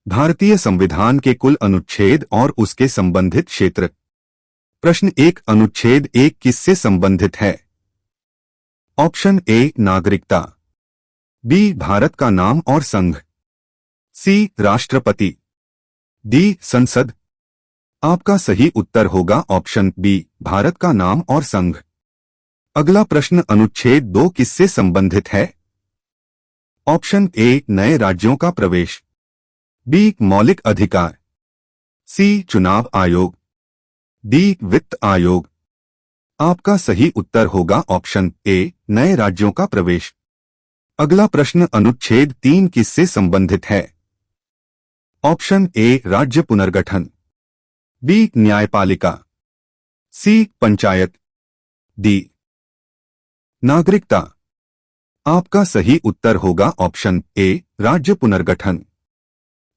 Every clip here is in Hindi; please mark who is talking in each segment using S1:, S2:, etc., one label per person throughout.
S1: भारतीय संविधान के कुल अनुच्छेद और उसके संबंधित क्षेत्र। प्रश्न 1, अनुच्छेद 1 किससे संबंधित है? ऑप्शन ए नागरिकता, बी भारत का नाम और संघ, सी राष्ट्रपति, डी संसद। आपका सही उत्तर होगा ऑप्शन बी भारत का नाम और संघ। अगला प्रश्न, अनुच्छेद 2 किससे संबंधित है? ऑप्शन ए नए राज्यों का प्रवेश, बी मौलिक अधिकार, सी चुनाव आयोग, डी वित्त आयोग। आपका सही उत्तर होगा ऑप्शन ए नए राज्यों का प्रवेश। अगला प्रश्न, अनुच्छेद 3 किससे संबंधित है? ऑप्शन ए राज्य पुनर्गठन, बी न्यायपालिका, सी पंचायत, डी नागरिकता। आपका सही उत्तर होगा ऑप्शन ए राज्य पुनर्गठन।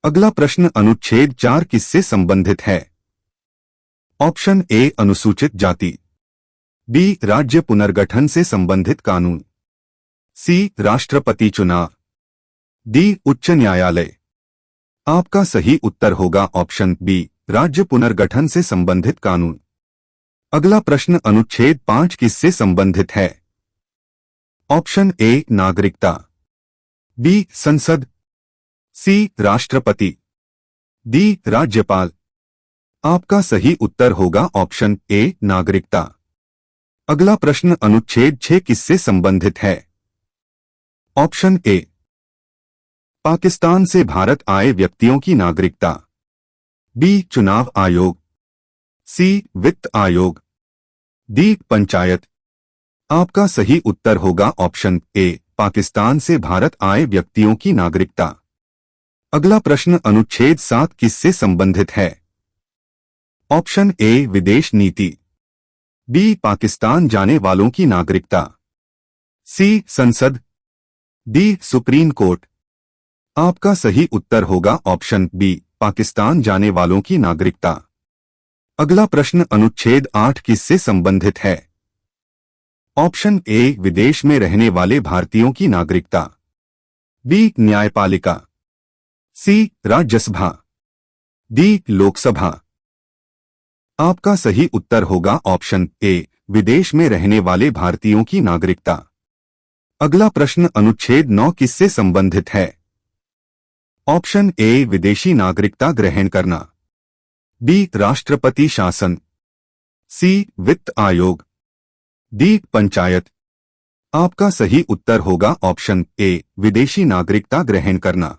S1: अगला प्रश्न, अनुच्छेद 4 किससे संबंधित है? ऑप्शन ए अनुसूचित जाति, बी राज्य पुनर्गठन से संबंधित कानून, सी राष्ट्रपति चुनाव, डी उच्च न्यायालय। आपका सही उत्तर होगा ऑप्शन बी राज्य पुनर्गठन से संबंधित कानून। अगला प्रश्न, अनुच्छेद 5 किससे संबंधित है? ऑप्शन ए नागरिकता, बी संसद, सी राष्ट्रपति, डी राज्यपाल। आपका सही उत्तर होगा ऑप्शन ए नागरिकता। अगला प्रश्न, अनुच्छेद 6 किससे संबंधित है? ऑप्शन ए पाकिस्तान से भारत आए व्यक्तियों की नागरिकता, बी चुनाव आयोग, सी वित्त आयोग, डी पंचायत। आपका सही उत्तर होगा ऑप्शन ए पाकिस्तान से भारत आए व्यक्तियों की नागरिकता। अगला प्रश्न, अनुच्छेद 7 किससे संबंधित है? ऑप्शन ए विदेश नीति, बी पाकिस्तान जाने वालों की नागरिकता, सी संसद, डी सुप्रीम कोर्ट। आपका सही उत्तर होगा ऑप्शन बी पाकिस्तान जाने वालों की नागरिकता। अगला प्रश्न, अनुच्छेद 8 किससे संबंधित है? ऑप्शन ए विदेश में रहने वाले भारतीयों की नागरिकता, बी न्यायपालिका, सी राज्यसभा, डी लोकसभा। आपका सही उत्तर होगा ऑप्शन ए विदेश में रहने वाले भारतीयों की नागरिकता। अगला प्रश्न, अनुच्छेद 9 किससे संबंधित है? ऑप्शन ए विदेशी नागरिकता ग्रहण करना, बी राष्ट्रपति शासन, सी वित्त आयोग, डी पंचायत। आपका सही उत्तर होगा ऑप्शन ए विदेशी नागरिकता ग्रहण करना।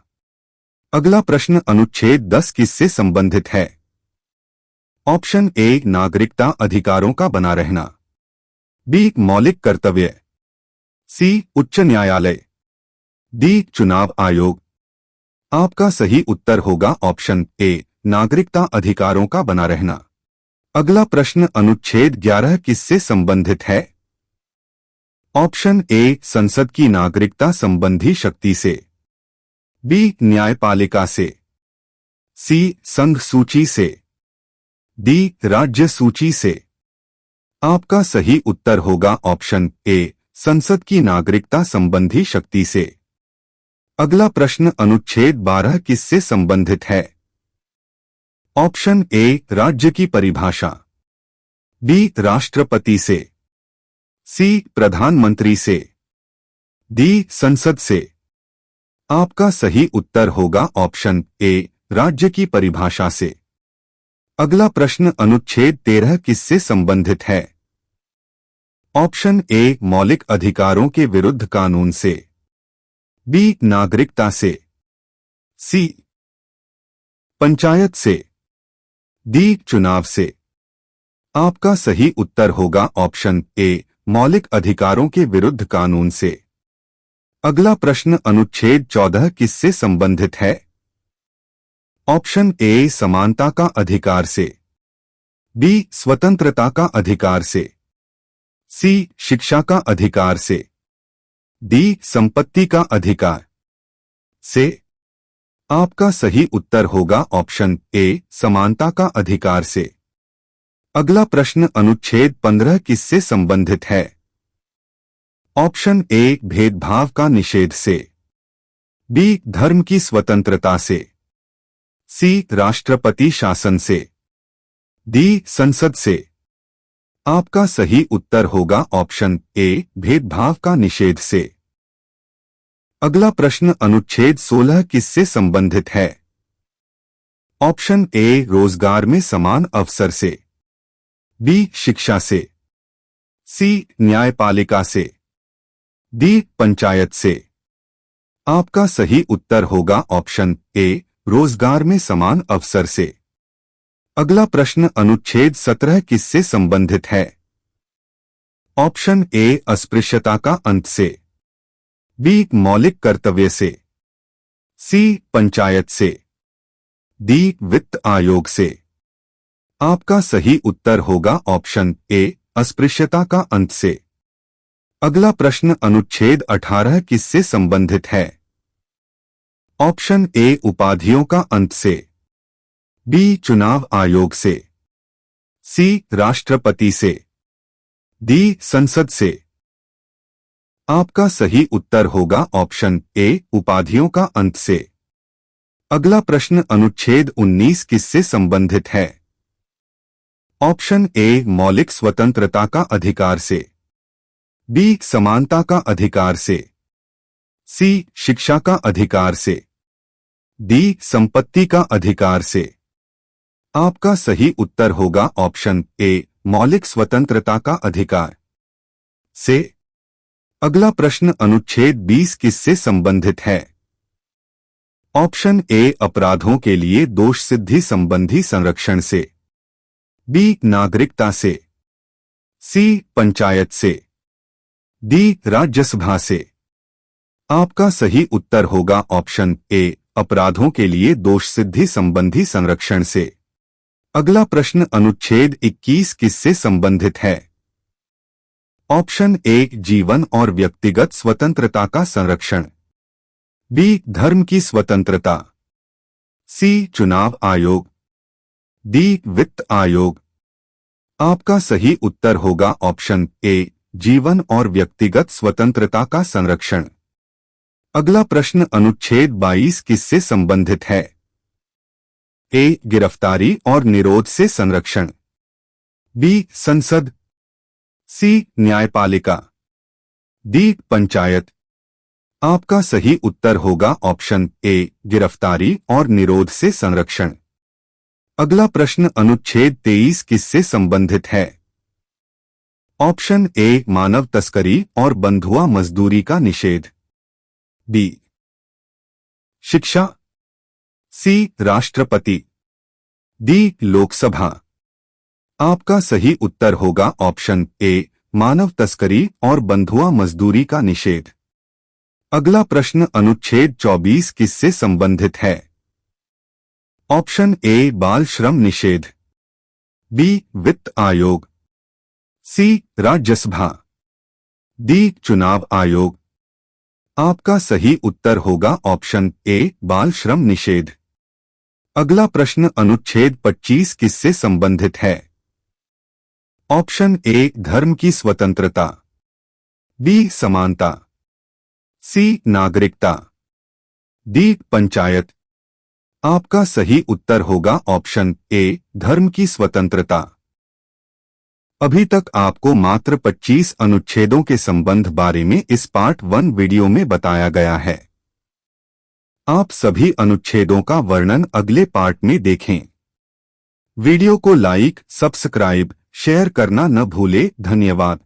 S1: अगला प्रश्न, अनुच्छेद 10 किससे संबंधित है? ऑप्शन ए नागरिकता अधिकारों का बना रहना, बी मौलिक कर्तव्य, सी उच्च न्यायालय, डी चुनाव आयोग। आपका सही उत्तर होगा ऑप्शन ए नागरिकता अधिकारों का बना रहना। अगला प्रश्न, अनुच्छेद 11 किससे संबंधित है? ऑप्शन ए संसद की नागरिकता संबंधी शक्ति से, बी न्यायपालिका से, सी संघ सूची से, डी राज्य सूची से। आपका सही उत्तर होगा ऑप्शन ए संसद की नागरिकता संबंधी शक्ति से। अगला प्रश्न, अनुच्छेद 12 किससे संबंधित है? ऑप्शन ए राज्य की परिभाषा, बी राष्ट्रपति से, सी प्रधानमंत्री से, डी संसद से। आपका सही उत्तर होगा ऑप्शन ए राज्य की परिभाषा से। अगला प्रश्न, अनुच्छेद 13 किससे संबंधित है? ऑप्शन ए मौलिक अधिकारों के विरुद्ध कानून से, बी नागरिकता से, सी पंचायत से, डी चुनाव से। आपका सही उत्तर होगा ऑप्शन ए मौलिक अधिकारों के विरुद्ध कानून से। अगला प्रश्न, अनुच्छेद 14 किससे संबंधित है? ऑप्शन ए समानता का अधिकार से, बी स्वतंत्रता का अधिकार से, सी शिक्षा का अधिकार से, डी संपत्ति का अधिकार से। आपका सही उत्तर होगा ऑप्शन ए समानता का अधिकार से। अगला प्रश्न, अनुच्छेद 15 किससे संबंधित है? ऑप्शन ए भेदभाव का निषेध से, बी धर्म की स्वतंत्रता से, सी राष्ट्रपति शासन से, डी संसद से। आपका सही उत्तर होगा ऑप्शन ए भेदभाव का निषेध से। अगला प्रश्न अनुच्छेद 16 किससे संबंधित है? ऑप्शन ए रोजगार में समान अवसर से, बी शिक्षा से, सी न्यायपालिका से, डी पंचायत से। आपका सही उत्तर होगा ऑप्शन ए रोजगार में समान अवसर से। अगला प्रश्न अनुच्छेद 17 किससे संबंधित है? ऑप्शन ए अस्पृश्यता का अंत से, बी मौलिक कर्तव्य से, सी पंचायत से, डी वित्त आयोग से। आपका सही उत्तर होगा ऑप्शन ए अस्पृश्यता का अंत से। अगला प्रश्न अनुच्छेद 18 किससे संबंधित है? ऑप्शन ए उपाधियों का अंत से, बी चुनाव आयोग से, सी राष्ट्रपति से, डी संसद से। आपका सही उत्तर होगा ऑप्शन ए उपाधियों का अंत से। अगला प्रश्न अनुच्छेद 19 किससे संबंधित है? ऑप्शन ए मौलिक स्वतंत्रता का अधिकार से, बी समानता का अधिकार से, सी शिक्षा का अधिकार से, डी संपत्ति का अधिकार से। आपका सही उत्तर होगा ऑप्शन ए मौलिक स्वतंत्रता का अधिकार से। अगला प्रश्न अनुच्छेद 20 किससे संबंधित है? ऑप्शन ए अपराधों के लिए दोष सिद्धि संबंधी संरक्षण से, बी नागरिकता से, सी पंचायत से, डी राज्यसभा से। आपका सही उत्तर होगा ऑप्शन ए अपराधों के लिए दोष सिद्धि संबंधी संरक्षण से। अगला प्रश्न अनुच्छेद 21 किससे संबंधित है? ऑप्शन ए जीवन और व्यक्तिगत स्वतंत्रता का संरक्षण, बी धर्म की स्वतंत्रता, सी चुनाव आयोग, डी वित्त आयोग। आपका सही उत्तर होगा ऑप्शन ए जीवन और व्यक्तिगत स्वतंत्रता का संरक्षण। अगला प्रश्न अनुच्छेद 22 किससे संबंधित है? ए गिरफ्तारी और निरोध से संरक्षण, बी संसद, सी न्यायपालिका, डी पंचायत। आपका सही उत्तर होगा ऑप्शन ए गिरफ्तारी और निरोध से संरक्षण। अगला प्रश्न अनुच्छेद 23 किससे संबंधित है? ऑप्शन ए मानव तस्करी और बंधुआ मजदूरी का निषेध, बी शिक्षा, सी राष्ट्रपति, डी लोकसभा। आपका सही उत्तर होगा ऑप्शन ए मानव तस्करी और बंधुआ मजदूरी का निषेध। अगला प्रश्न अनुच्छेद 24 किससे संबंधित है? ऑप्शन ए बाल श्रम निषेध, बी वित्त आयोग, सी राज्यसभा, डी चुनाव आयोग। आपका सही उत्तर होगा ऑप्शन ए बाल श्रम निषेध। अगला प्रश्न अनुच्छेद 25 किससे संबंधित है? ऑप्शन ए धर्म की स्वतंत्रता, बी समानता, सी नागरिकता, डी पंचायत। आपका सही उत्तर होगा ऑप्शन ए धर्म की स्वतंत्रता। अभी तक आपको मात्र 25 अनुच्छेदों के संबंध बारे में इस पार्ट 1 वीडियो में बताया गया है। आप सभी अनुच्छेदों का वर्णन अगले पार्ट में देखें। वीडियो को लाइक, सब्सक्राइब, शेयर करना न भूले। धन्यवाद।